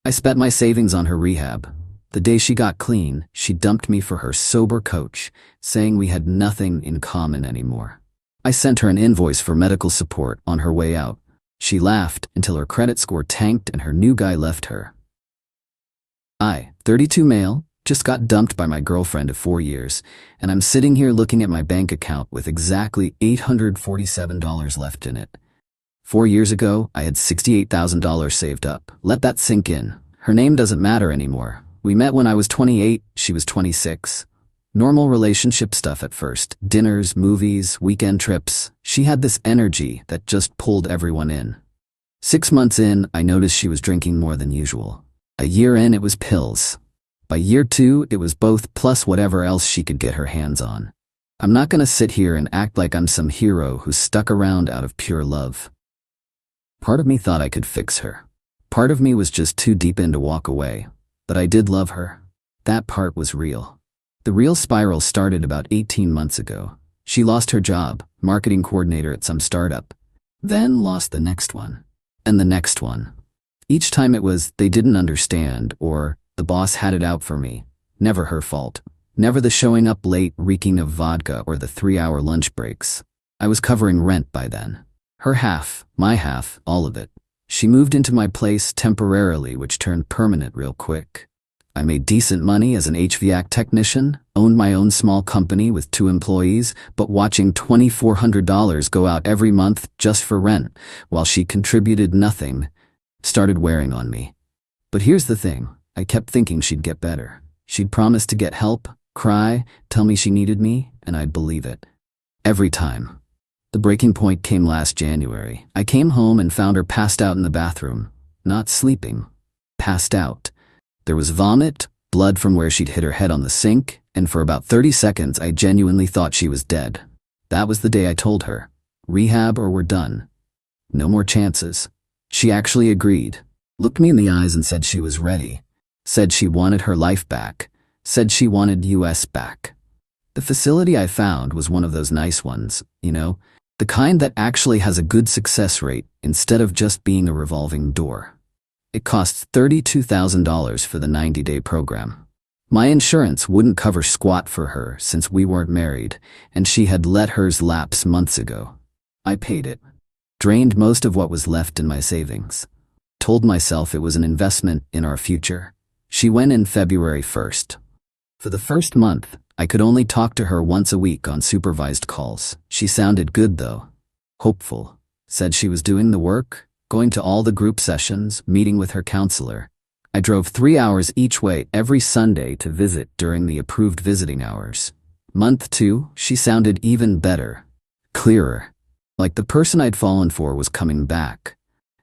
I spent my savings on her rehab. The day she got clean, she dumped me for her sober coach, saying we had nothing in common anymore. I sent her an invoice for medical support on her way out. She laughed until her credit score tanked and her new guy left her. I, 32 male, just got dumped by my girlfriend of 4 years, and I'm sitting here looking at my bank account with exactly $847 left in it. 4 years ago, I had $68,000 saved up. Let that sink in. Her name doesn't matter anymore. We met when I was 28, she was 26. Normal relationship stuff at first. Dinners, movies, weekend trips. She had this energy that just pulled everyone in. 6 months in, I noticed she was drinking more than usual. A year in, it was pills. By year 2, it was both plus whatever else she could get her hands on. I'm not gonna sit here and act like I'm some hero who stuck around out of pure love. Part of me thought I could fix her. Part of me was just too deep in to walk away. But I did love her. That part was real. The real spiral started about 18 months ago. She lost her job, marketing coordinator at some startup. Then lost the next one. And the next one. Each time it was, they didn't understand, or the boss had it out for me. Never her fault. Never the showing up late reeking of vodka or the 3-hour lunch breaks. I was covering rent by then. Her half, my half, all of it. She moved into my place temporarily, which turned permanent real quick. I made decent money as an HVAC technician, owned my own small company with 2 employees, but watching $2,400 go out every month just for rent, while she contributed nothing, started wearing on me. But here's the thing, I kept thinking she'd get better. She'd promise to get help, cry, tell me she needed me, and I'd believe it. Every time. The breaking point came last January. I came home and found her passed out in the bathroom. Not sleeping. Passed out. There was vomit, blood from where she'd hit her head on the sink, and for about 30 seconds I genuinely thought she was dead. That was the day I told her, rehab or we're done. No more chances. She actually agreed. Looked me in the eyes and said she was ready. Said she wanted her life back. Said she wanted US back. The facility I found was one of those nice ones, you know? The kind that actually has a good success rate instead of just being a revolving door. It costs $32,000 for the 90-day program. My insurance wouldn't cover squat for her since we weren't married, and she had let hers lapse months ago. I paid it. Drained most of what was left in my savings. Told myself it was an investment in our future. She went in February 1st. For the first month, I could only talk to her once a week on supervised calls. She sounded good though. Hopeful. Said she was doing the work, going to all the group sessions, meeting with her counselor. I drove 3 hours each way every Sunday to visit during the approved visiting hours. Month 2, she sounded even better. Clearer. Like the person I'd fallen for was coming back.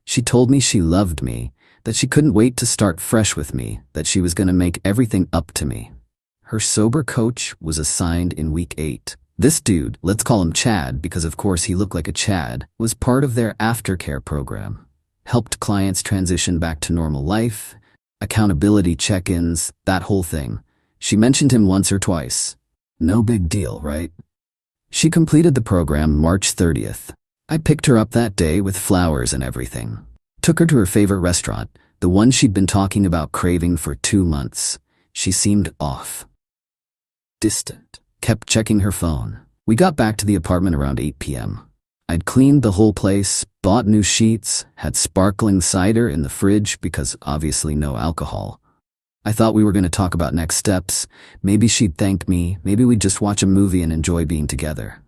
She told me she loved me, that she couldn't wait to start fresh with me, that she was gonna make everything up to me. Her sober coach was assigned in week 8. This dude, let's call him Chad because of course he looked like a Chad, was part of their aftercare program. Helped clients transition back to normal life, accountability check-ins, that whole thing. She mentioned him once or twice. No big deal, right? She completed the program March 30th. I picked her up that day with flowers and everything. Took her to her favorite restaurant, the one she'd been talking about craving for 2 months. She seemed off. Distant. Kept checking her phone. We got back to the apartment around 8 p.m. I'd cleaned the whole place, bought new sheets, had sparkling cider in the fridge because obviously no alcohol. I thought we were going to talk about next steps. Maybe she'd thank me, maybe we'd just watch a movie and enjoy being together.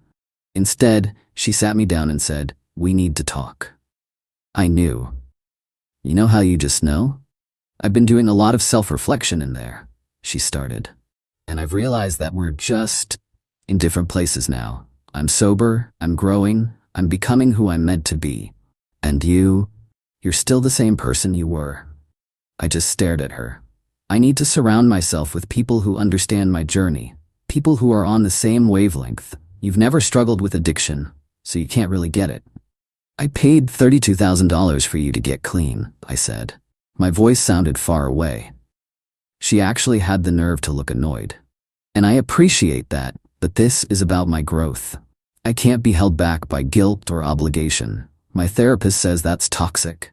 Instead, she sat me down and said, "We need to talk." I knew. You know how you just know? I've been doing a lot of self-reflection in there, she started. And I've realized that we're just in different places now. I'm sober, I'm growing, I'm becoming who I'm meant to be. And you're still the same person you were. I just stared at her. I need to surround myself with people who understand my journey, people who are on the same wavelength. You've never struggled with addiction, so you can't really get it. I paid $32,000 for you to get clean, I said. My voice sounded far away. She actually had the nerve to look annoyed. And I appreciate that, but this is about my growth. I can't be held back by guilt or obligation. My therapist says that's toxic.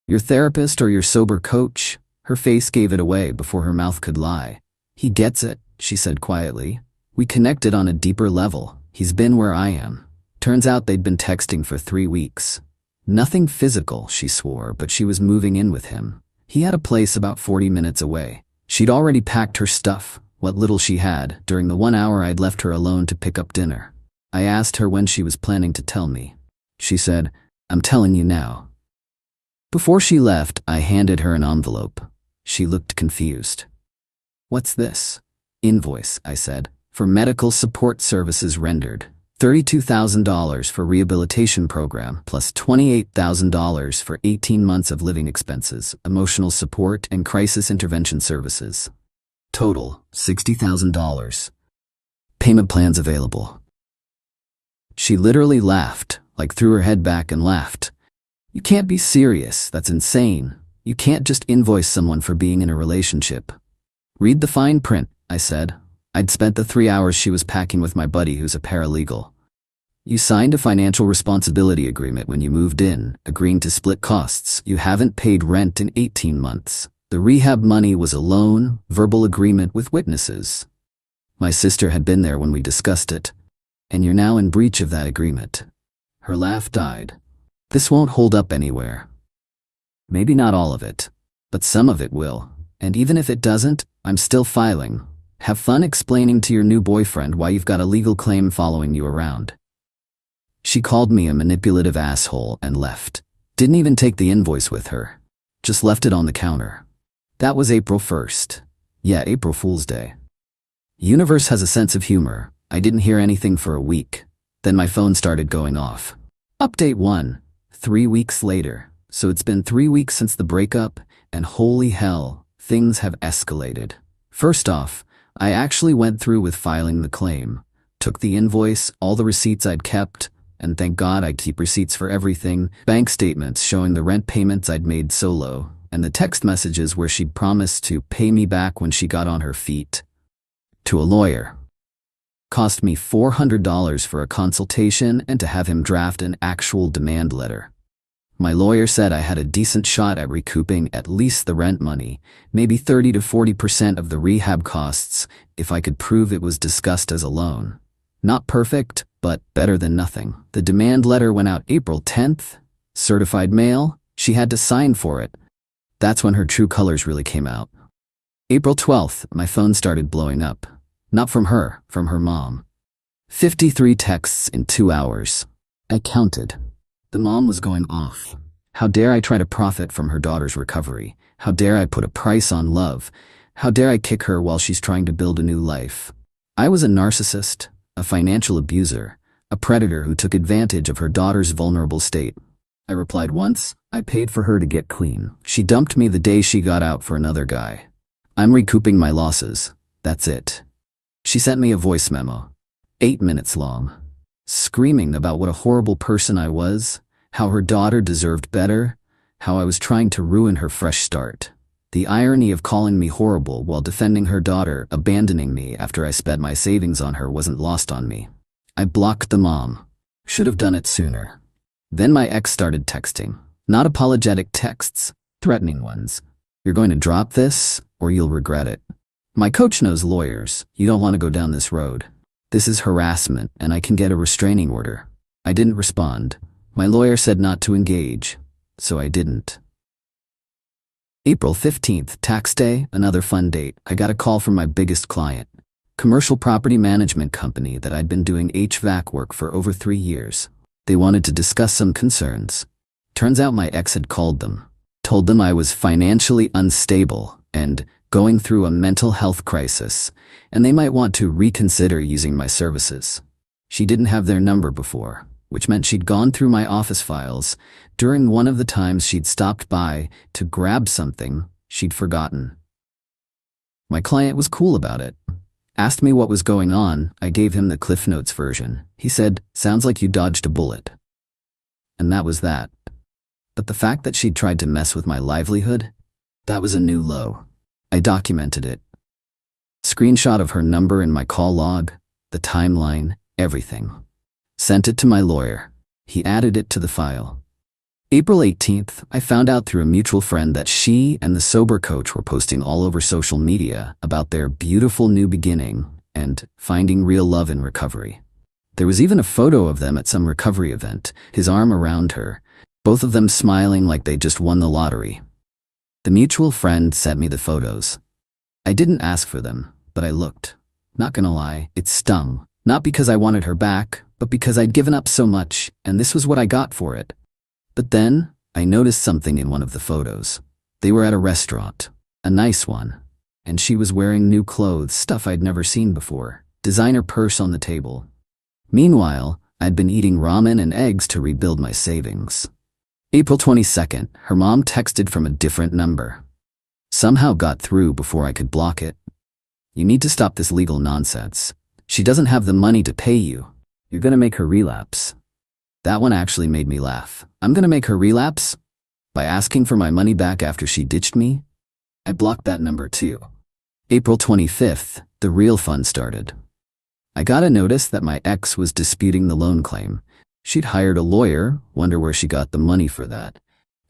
Your therapist or your sober coach? Her face gave it away before her mouth could lie. He gets it, she said quietly. We connected on a deeper level. He's been where I am. Turns out they'd been texting for 3 weeks. Nothing physical, she swore, but she was moving in with him. He had a place about 40 minutes away. She'd already packed her stuff, what little she had, during the 1 hour I'd left her alone to pick up dinner. I asked her when she was planning to tell me. She said, I'm telling you now. Before she left, I handed her an envelope. She looked confused. What's this? Invoice, I said, for medical support services rendered. $32,000 for rehabilitation program plus $28,000 for 18 months of living expenses, emotional support, and crisis intervention services. Total, $60,000. Payment plans available. She literally laughed, like threw her head back and laughed. You can't be serious, that's insane. You can't just invoice someone for being in a relationship. Read the fine print, I said. I'd spent the 3 hours she was packing with my buddy who's a paralegal. You signed a financial responsibility agreement when you moved in, agreeing to split costs. You haven't paid rent in 18 months. The rehab money was a loan, verbal agreement with witnesses. My sister had been there when we discussed it, and you're now in breach of that agreement. Her laugh died. This won't hold up anywhere. Maybe not all of it, but some of it will. And even if it doesn't, I'm still filing. Have fun explaining to your new boyfriend why you've got a legal claim following you around. She called me a manipulative asshole and left. Didn't even take the invoice with her. Just left it on the counter. That was April 1st. Yeah, April Fool's Day. Universe has a sense of humor. I didn't hear anything for a week. Then my phone started going off. Update 1. 3 weeks later. So it's been 3 weeks since the breakup, and holy hell, things have escalated. First off, I actually went through with filing the claim. Took the invoice, all the receipts I'd kept, and thank God I keep receipts for everything, bank statements showing the rent payments I'd made solo, and the text messages where she'd promised to pay me back when she got on her feet. To a lawyer. Cost me $400 for a consultation and to have him draft an actual demand letter. My lawyer said I had a decent shot at recouping at least the rent money, maybe 30 to 40% of the rehab costs, if I could prove it was discussed as a loan. Not perfect, but better than nothing. The demand letter went out April 10th. Certified mail, she had to sign for it. That's when her true colors really came out. April 12th, my phone started blowing up. Not from her, from her mom. 53 texts in 2 hours. I counted. The mom was going off. How dare I try to profit from her daughter's recovery? How dare I put a price on love? How dare I kick her while she's trying to build a new life? I was a narcissist, a financial abuser, a predator who took advantage of her daughter's vulnerable state. I replied once, I paid for her to get clean. She dumped me the day she got out for another guy. I'm recouping my losses. That's it. She sent me a voice memo, 8 minutes long, screaming about what a horrible person I was, how her daughter deserved better, how I was trying to ruin her fresh start. The irony of calling me horrible while defending her daughter abandoning me after I spent my savings on her wasn't lost on me. I blocked the mom. Should have done it sooner. Then my ex started texting. Not apologetic texts, threatening ones. You're going to drop this, or you'll regret it. My coach knows lawyers. You don't want to go down this road. This is harassment, and I can get a restraining order. I didn't respond. My lawyer said not to engage, so I didn't. April 15th, tax day, another fun date. I got a call from my biggest client, commercial property management company that I'd been doing HVAC work for over 3 years. They wanted to discuss some concerns. Turns out my ex had called them, told them I was financially unstable and going through a mental health crisis, and they might want to reconsider using my services. She didn't have their number before, which meant she'd gone through my office files during one of the times she'd stopped by to grab something she'd forgotten. My client was cool about it. Asked me what was going on. I gave him the Cliff Notes version. He said, "Sounds like you dodged a bullet." And that was that. But the fact that she'd tried to mess with my livelihood, that was a new low. I documented it. Screenshot of her number in my call log, the timeline, everything. Sent it to my lawyer. He added it to the file. April 18th, I found out through a mutual friend that she and the sober coach were posting all over social media about their beautiful new beginning and finding real love in recovery. There was even a photo of them at some recovery event, his arm around her, both of them smiling like they just won the lottery. The mutual friend sent me the photos. I didn't ask for them, but I looked. Not gonna lie, it stung. Not because I wanted her back, but because I'd given up so much, and this was what I got for it. But then, I noticed something in one of the photos. They were at a restaurant, a nice one, and she was wearing new clothes, stuff I'd never seen before, designer purse on the table. Meanwhile, I'd been eating ramen and eggs to rebuild my savings. April 22nd, her mom texted from a different number. Somehow got through before I could block it. You need to stop this legal nonsense. She doesn't have the money to pay you. You're gonna make her relapse. That one actually made me laugh. I'm gonna make her relapse? By asking for my money back after she ditched me? I blocked that number too. April 25th, the real fun started. I got a notice that my ex was disputing the loan claim. She'd hired a lawyer, wonder where she got the money for that,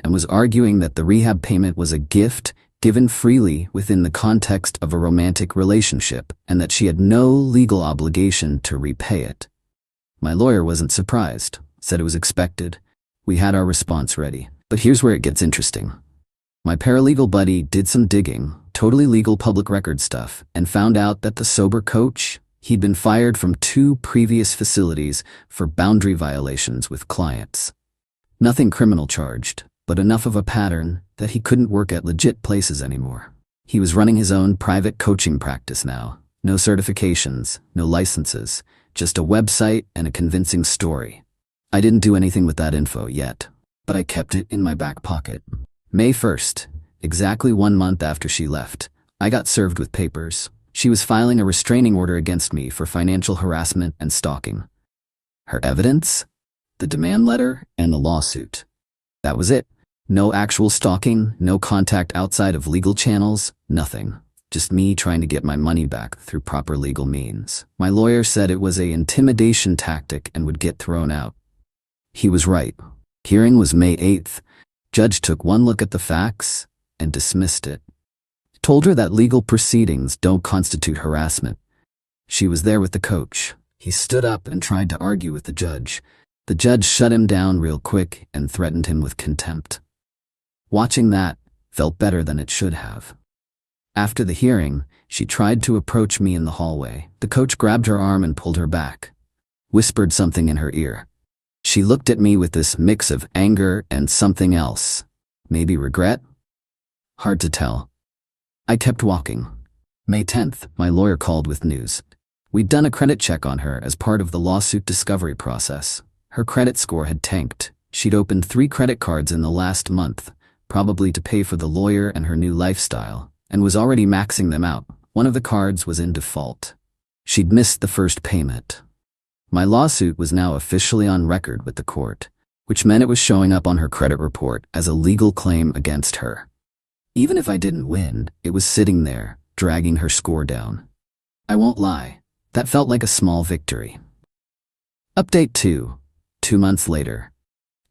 and was arguing that the rehab payment was a gift given freely within the context of a romantic relationship and that she had no legal obligation to repay it. My lawyer wasn't surprised, said it was expected. We had our response ready. But here's where it gets interesting. My paralegal buddy did some digging, totally legal public record stuff, and found out that the sober coach, he'd been fired from 2 previous facilities for boundary violations with clients. Nothing criminal charged, but enough of a pattern that he couldn't work at legit places anymore. He was running his own private coaching practice now. No certifications, no licenses, just a website and a convincing story. I didn't do anything with that info yet, but I kept it in my back pocket. May 1st, exactly 1 month after she left, I got served with papers. She was filing a restraining order against me for financial harassment and stalking. Her evidence? The demand letter and the lawsuit. That was it. No actual stalking, no contact outside of legal channels, nothing. Just me trying to get my money back through proper legal means. My lawyer said it was an intimidation tactic and would get thrown out. He was right. Hearing was May 8th. Judge took one look at the facts and dismissed it. Told her that legal proceedings don't constitute harassment. She was there with the coach. He stood up and tried to argue with the judge. The judge shut him down real quick and threatened him with contempt. Watching that felt better than it should have. After the hearing, she tried to approach me in the hallway. The coach grabbed her arm and pulled her back, whispered something in her ear. She looked at me with this mix of anger and something else. Maybe regret? Hard to tell. I kept walking. May 10th, my lawyer called with news. We'd done a credit check on her as part of the lawsuit discovery process. Her credit score had tanked. She'd opened 3 credit cards in the last month, probably to pay for the lawyer and her new lifestyle, and was already maxing them out. One of the cards was in default. She'd missed the first payment. My lawsuit was now officially on record with the court, which meant it was showing up on her credit report as a legal claim against her. Even if I didn't win, it was sitting there, dragging her score down. I won't lie, that felt like a small victory. Update 2. 2 months later.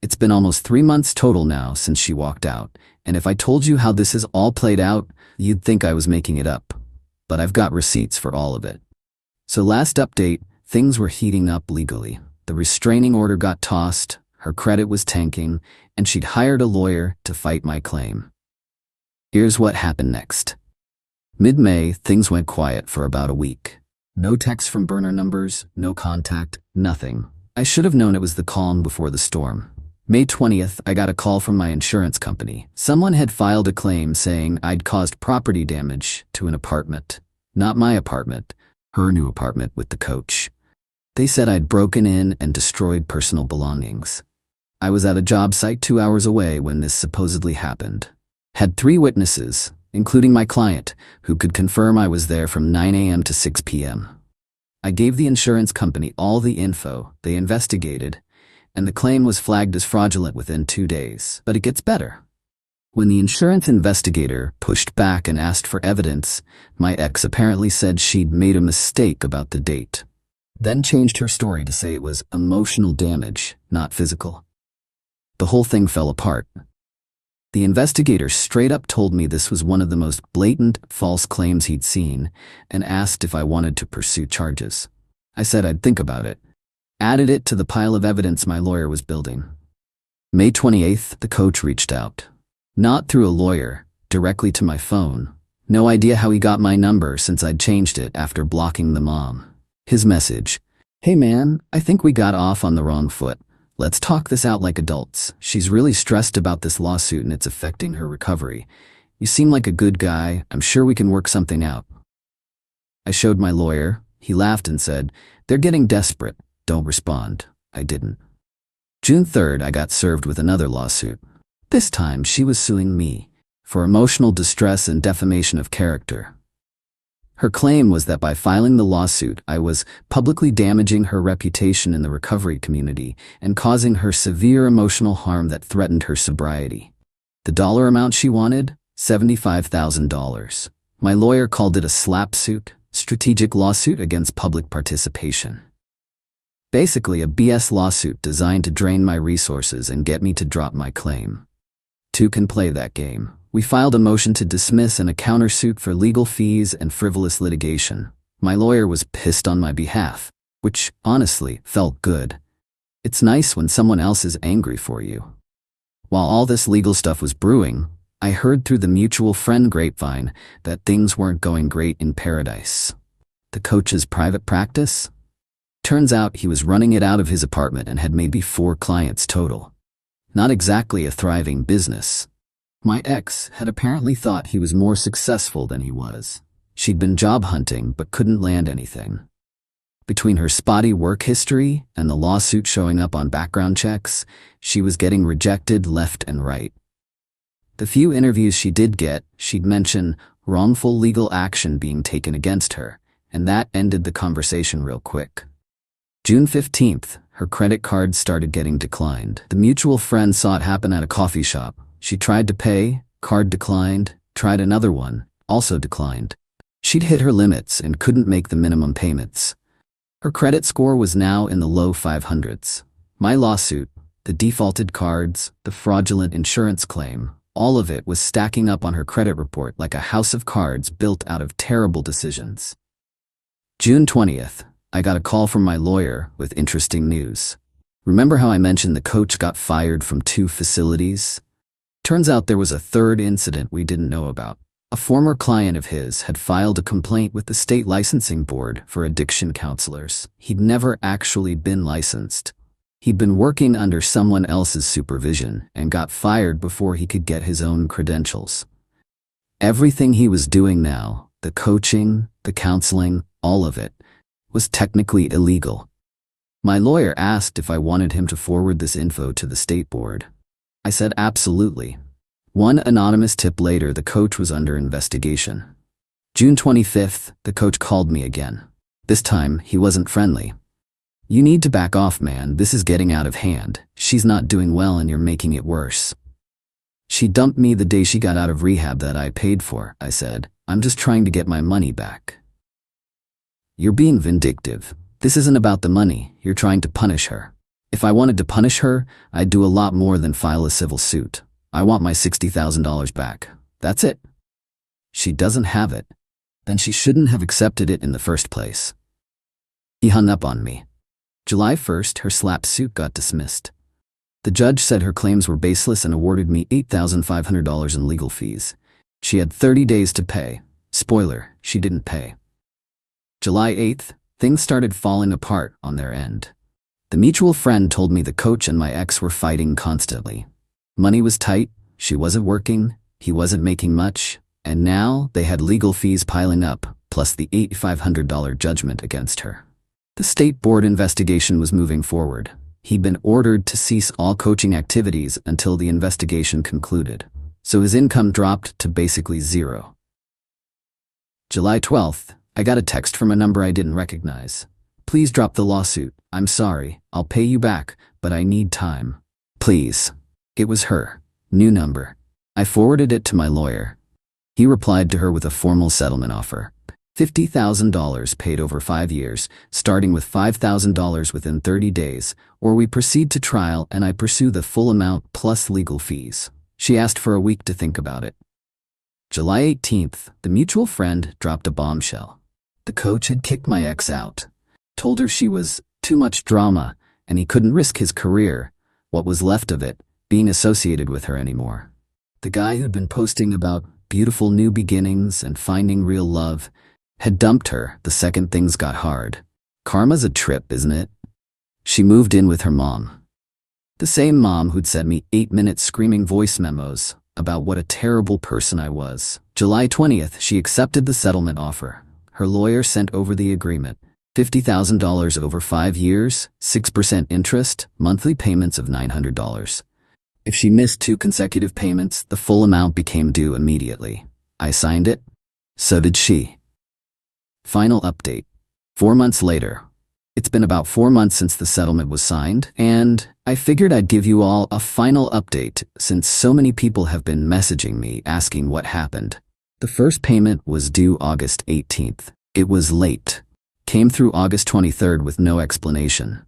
It's been almost 3 months total now since she walked out, and if I told you how this has all played out, you'd think I was making it up. But I've got receipts for all of it. So last update, things were heating up legally. The restraining order got tossed, her credit was tanking, and she'd hired a lawyer to fight my claim. Here's what happened next. Mid-May, things went quiet for about a week. No texts from burner numbers, no contact, nothing. I should have known it was the calm before the storm. May 20th, I got a call from my insurance company. Someone had filed a claim saying I'd caused property damage to an apartment. Not my apartment, her new apartment with the coach. They said I'd broken in and destroyed personal belongings. I was at a job site 2 hours away when this supposedly happened. Had 3 witnesses, including my client, who could confirm I was there from 9 a.m. to 6 p.m. I gave the insurance company all the info, they investigated, and the claim was flagged as fraudulent within 2 days. But it gets better. When the insurance investigator pushed back and asked for evidence, my ex apparently said she'd made a mistake about the date. Then changed her story to say it was emotional damage, not physical. The whole thing fell apart. The investigator straight up told me this was one of the most blatant, false claims he'd seen and asked if I wanted to pursue charges. I said I'd think about it. Added it to the pile of evidence my lawyer was building. May 28th, the coach reached out. Not through a lawyer, directly to my phone. No idea how he got my number since I'd changed it after blocking the mom. His message: "Hey man, I think we got off on the wrong foot. Let's talk this out like adults. She's really stressed about this lawsuit and it's affecting her recovery. You seem like a good guy. I'm sure we can work something out." I showed my lawyer. He laughed and said, "They're getting desperate. Don't respond." I didn't. June 3rd, I got served with another lawsuit. This time, she was suing me for emotional distress and defamation of character. Her claim was that by filing the lawsuit, I was publicly damaging her reputation in the recovery community and causing her severe emotional harm that threatened her sobriety. The dollar amount she wanted? $75,000. My lawyer called it a SLAP suit, strategic lawsuit against public participation. Basically a BS lawsuit designed to drain my resources and get me to drop my claim. Two can play that game. We filed a motion to dismiss and a countersuit for legal fees and frivolous litigation. My lawyer was pissed on my behalf, which, honestly, felt good. It's nice when someone else is angry for you. While all this legal stuff was brewing, I heard through the mutual friend grapevine that things weren't going great in Paradise. The coach's private practice? Turns out he was running it out of his apartment and had maybe 4 clients total. Not exactly a thriving business. My ex had apparently thought he was more successful than he was. She'd been job hunting but couldn't land anything. Between her spotty work history and the lawsuit showing up on background checks, she was getting rejected left and right. The few interviews she did get, she'd mention wrongful legal action being taken against her, and that ended the conversation real quick. June 15th, her credit card started getting declined. The mutual friend saw it happen at a coffee shop. She tried to pay, card declined, tried another one, also declined. She'd hit her limits and couldn't make the minimum payments. Her credit score was now in the low 500s. My lawsuit, the defaulted cards, the fraudulent insurance claim, all of it was stacking up on her credit report like a house of cards built out of terrible decisions. June 20th, I got a call from my lawyer with interesting news. Remember how I mentioned the coach got fired from 2 facilities? Turns out there was a third incident we didn't know about. A former client of his had filed a complaint with the state licensing board for addiction counselors. He'd never actually been licensed. He'd been working under someone else's supervision and got fired before he could get his own credentials. Everything he was doing now, the coaching, the counseling, all of it, was technically illegal. My lawyer asked if I wanted him to forward this info to the state board. I said absolutely. One anonymous tip later, the coach was under investigation. June 25th, the coach called me again. This time, he wasn't friendly. "You need to back off, man. This is getting out of hand. She's not doing well and you're making it worse." "She dumped me the day she got out of rehab that I paid for," I said. "I'm just trying to get my money back." "You're being vindictive. This isn't about the money. You're trying to punish her." "If I wanted to punish her, I'd do a lot more than file a civil suit. I want my $60,000 back. That's it." "She doesn't have it." "Then she shouldn't have accepted it in the first place." He hung up on me. July 1st, her SLAP suit got dismissed. The judge said her claims were baseless and awarded me $8,500 in legal fees. She had 30 days to pay. Spoiler, she didn't pay. July 8th, things started falling apart on their end. The mutual friend told me the coach and my ex were fighting constantly. Money was tight, she wasn't working, he wasn't making much, and now they had legal fees piling up, plus the $8,500 judgment against her. The state board investigation was moving forward. He'd been ordered to cease all coaching activities until the investigation concluded, so his income dropped to basically zero. July 12th, I got a text from a number I didn't recognize. "Please drop the lawsuit. I'm sorry. I'll pay you back, but I need time. Please." It was her. New number. I forwarded it to my lawyer. He replied to her with a formal settlement offer. $50,000 paid over 5 years, starting with $5,000 within 30 days, or we proceed to trial and I pursue the full amount plus legal fees. She asked for a week to think about it. July 18th, the mutual friend dropped a bombshell. The coach had kicked my ex out, told her she was too much drama and he couldn't risk his career, what was left of it, being associated with her anymore. The guy who'd been posting about beautiful new beginnings and finding real love had dumped her the second things got hard. Karma's a trip, isn't it? She moved in with her mom. The same mom who'd sent me 8-minute screaming voice memos about what a terrible person I was. July 20th, she accepted the settlement offer. Her lawyer sent over the agreement. $50,000 over 5 years, 6% interest, monthly payments of $900. If she missed 2 consecutive payments, the full amount became due immediately. I signed it. So did she. Final update. 4 months later. It's been about 4 months since the settlement was signed, and I figured I'd give you all a final update since so many people have been messaging me asking what happened. The first payment was due August 18th. It was late. Came through August 23rd with no explanation.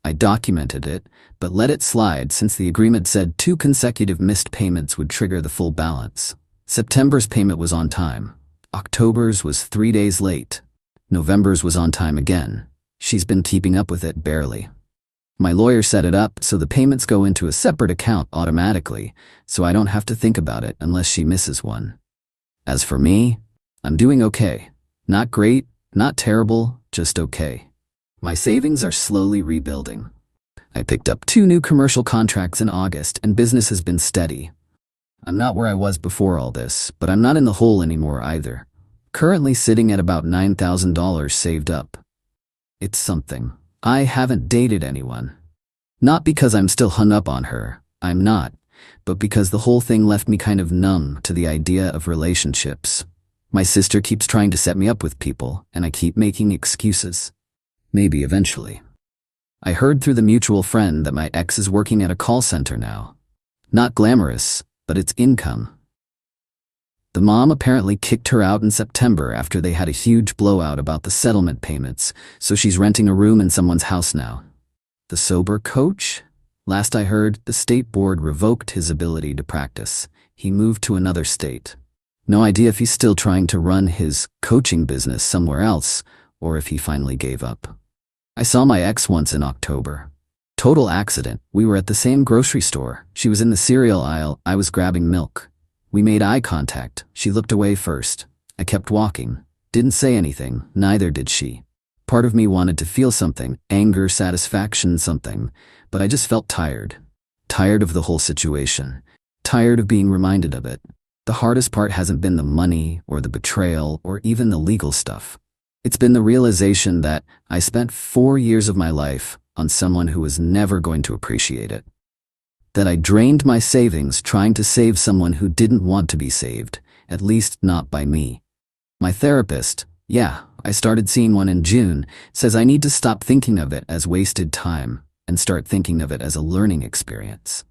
I documented it, but let it slide since the agreement said 2 consecutive missed payments would trigger the full balance. September's payment was on time. October's was 3 days late. November's was on time again. She's been keeping up with it barely. My lawyer set it up so the payments go into a separate account automatically, so I don't have to think about it unless she misses one. As for me, I'm doing okay. Not great, not terrible, just okay. My savings are slowly rebuilding. I picked up 2 new commercial contracts in August and business has been steady. I'm not where I was before all this, but I'm not in the hole anymore either. Currently sitting at about $9,000 saved up. It's something. I haven't dated anyone. Not because I'm still hung up on her, I'm not, but because the whole thing left me kind of numb to the idea of relationships. My sister keeps trying to set me up with people, and I keep making excuses. Maybe eventually. I heard through the mutual friend that my ex is working at a call center now. Not glamorous, but it's income. The mom apparently kicked her out in September after they had a huge blowout about the settlement payments, so she's renting a room in someone's house now. The sober coach? Last I heard, the state board revoked his ability to practice. He moved to another state. No idea if he's still trying to run his coaching business somewhere else, or if he finally gave up. I saw my ex once in October. Total accident. We were at the same grocery store. She was in the cereal aisle, I was grabbing milk. We made eye contact. She looked away first. I kept walking. Didn't say anything, neither did she. Part of me wanted to feel something, anger, satisfaction, something, but I just felt tired. Tired of the whole situation. Tired of being reminded of it. The hardest part hasn't been the money or the betrayal or even the legal stuff. It's been the realization that I spent 4 years of my life on someone who was never going to appreciate it. That I drained my savings trying to save someone who didn't want to be saved, at least not by me. My therapist, I started seeing one in June, says I need to stop thinking of it as wasted time and start thinking of it as a learning experience.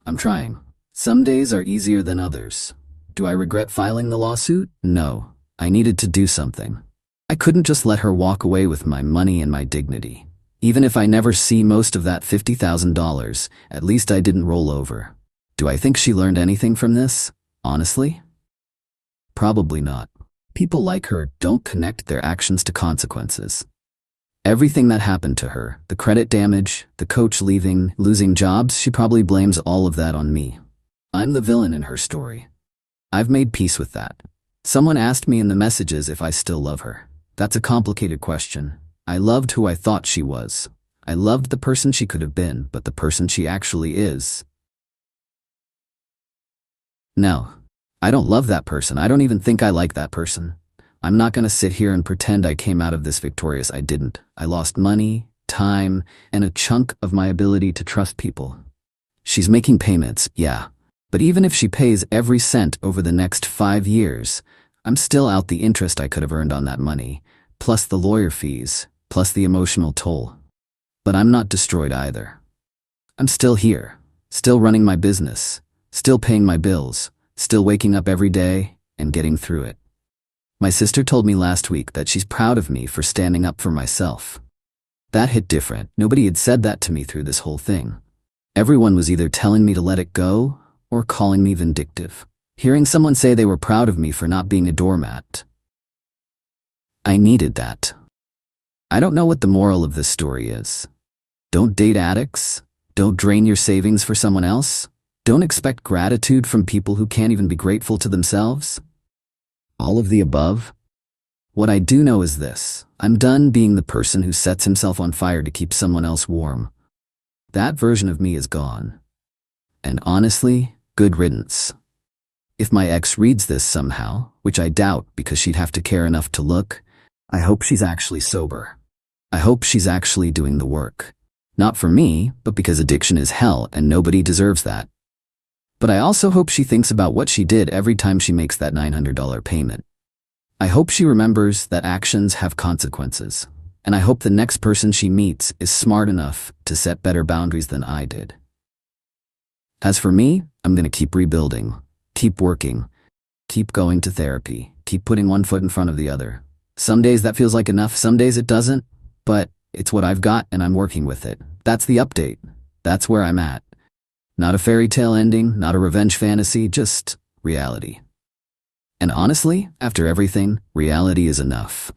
I'm trying. Some days are easier than others. Do I regret filing the lawsuit? No. I needed to do something. I couldn't just let her walk away with my money and my dignity. Even if I never see most of that $50,000, at least I didn't roll over. Do I think she learned anything from this? Honestly? Probably not. People like her don't connect their actions to consequences. Everything that happened to her, the credit damage, the coach leaving, losing jobs, she probably blames all of that on me. I'm the villain in her story. I've made peace with that. Someone asked me in the messages if I still love her. That's a complicated question. I loved who I thought she was. I loved the person she could have been, but the person she actually is. No, I don't love that person. I don't even think I like that person. I'm not going to sit here and pretend I came out of this victorious. I didn't. I lost money, time, and a chunk of my ability to trust people. She's making payments, yeah. But even if she pays every cent over the next 5 years, I'm still out the interest I could have earned on that money, plus the lawyer fees, plus the emotional toll. But I'm not destroyed either. I'm still here, still running my business, still paying my bills, still waking up every day and getting through it. My sister told me last week that she's proud of me for standing up for myself. That hit different. Nobody had said that to me through this whole thing. Everyone was either telling me to let it go or calling me vindictive. Hearing someone say they were proud of me for not being a doormat, I needed that. I don't know what the moral of this story is. Don't date addicts. Don't drain your savings for someone else. Don't expect gratitude from people who can't even be grateful to themselves. All of the above. What I do know is this: I'm done being the person who sets himself on fire to keep someone else warm. That version of me is gone. And honestly, good riddance. If my ex reads this somehow, which I doubt because she'd have to care enough to look, I hope she's actually sober. I hope she's actually doing the work. Not for me, but because addiction is hell and nobody deserves that. But I also hope she thinks about what she did every time she makes that $900 payment. I hope she remembers that actions have consequences. And I hope the next person she meets is smart enough to set better boundaries than I did. As for me, I'm gonna keep rebuilding, keep working, keep going to therapy, keep putting one foot in front of the other. Some days that feels like enough, some days it doesn't, but it's what I've got and I'm working with it. That's the update. That's where I'm at. Not a fairy tale ending, not a revenge fantasy, just reality. And honestly, after everything, reality is enough.